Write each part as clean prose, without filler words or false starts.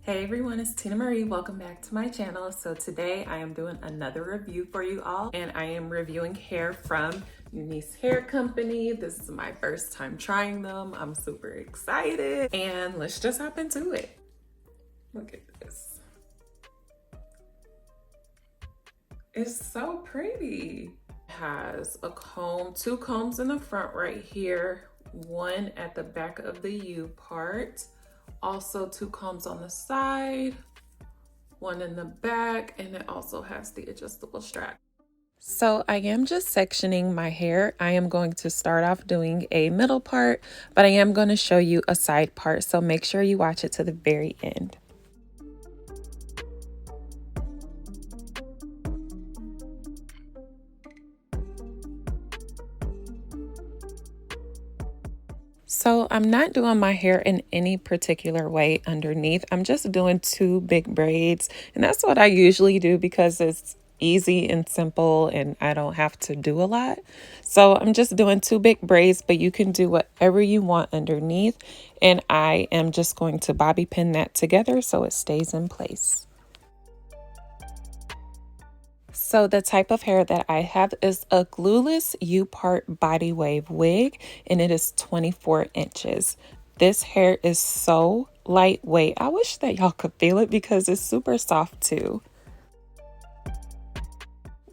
Hey everyone, it's Tina Marie. Welcome back to my channel. So today I am doing another review for you all, and I am reviewing hair from UNice Hair Company. This is my first time trying them. I'm super excited, and let's just hop into it. Look at this. It's so pretty. It has a comb, two combs in the front right here, one at the back of the U part. Also two combs on the side, one in the back, and it also has the adjustable strap. So I am just sectioning my hair. I am going to start off doing a middle part, but I am going to show you a side part. So make sure you watch it to the very end. So I'm not doing my hair in any particular way underneath. I'm just doing two big braids, and that's what I usually do because it's easy and simple and I don't have to do a lot. So I'm just doing two big braids, but you can do whatever you want underneath. And I am just going to bobby pin that together so it stays in place. So the type of hair that I have is a glueless U-part body wave wig, and it is 24 inches. This hair is so lightweight. I wish that y'all could feel it because it's super soft too.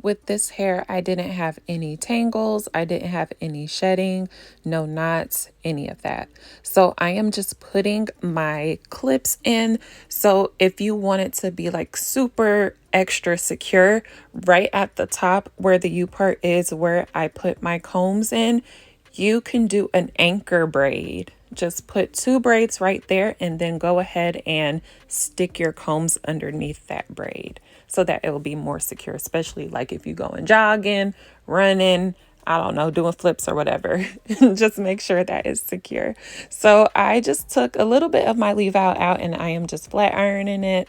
With this hair, I didn't have any tangles, I didn't have any shedding, no knots, any of that. So I am just putting my clips in. So if you want it to be like super extra secure, right at the top where the U part is where I put my combs in, you can do an anchor braid. Just put two braids right there and then go ahead and stick your combs underneath that braid so that it will be more secure, especially like if you're going jogging, running, I don't know, doing flips or whatever. Just make sure that is secure. So I just took a little bit of my leave out and I am just flat ironing it.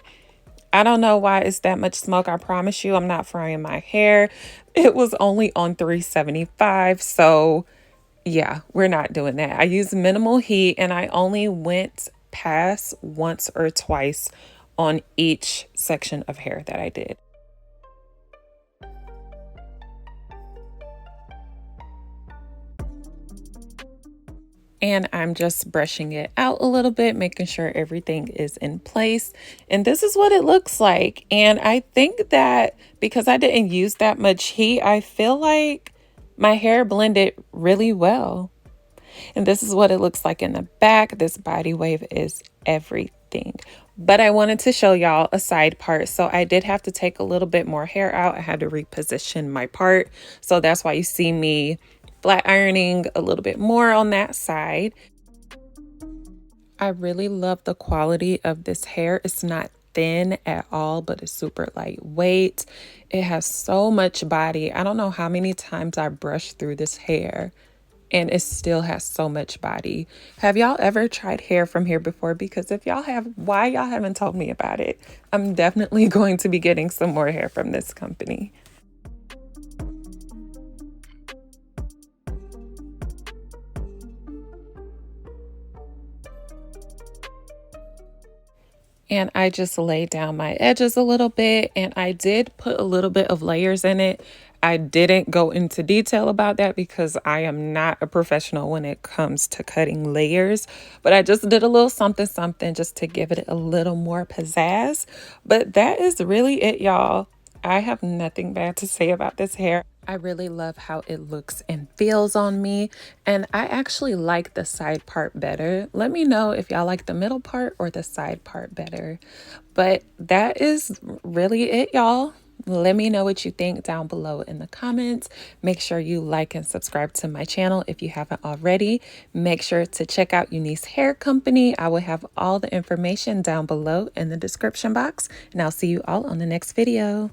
I don't know why it's that much smoke. I promise you, I'm not frying my hair. It was only on 375, so yeah, we're not doing that. I use minimal heat and I only went past once or twice on each section of hair that I did. And I'm just brushing it out a little bit, making sure everything is in place. And this is what it looks like. And I think that because I didn't use that much heat, I feel like my hair blended really well. And this is what it looks like in the back. This body wave is everything. But I wanted to show y'all a side part. So I did have to take a little bit more hair out. I had to reposition my part. So that's why you see me flat ironing a little bit more on that side. I really love the quality of this hair. It's not thin at all, but it's super lightweight. It has so much body. I don't know how many times I brushed through this hair and it still has so much body. Have y'all ever tried hair from here before? Because if y'all have, why y'all haven't told me about it? I'm definitely going to be getting some more hair from this company. And I just laid down my edges a little bit, and I did put a little bit of layers in it. I didn't go into detail about that because I am not a professional when it comes to cutting layers, but I just did a little something just to give it a little more pizzazz. But that is really it, y'all. I have nothing bad to say about this hair. I really love how it looks and feels on me, and I actually like the side part better. Let me know if y'all like the middle part or the side part better. But that is really it, y'all. Let me know what you think down below in the comments. Make sure you like and subscribe to my channel if you haven't already. Make sure to check out UNice Hair Company. I will have all the information down below in the description box, and I'll see you all on the next video.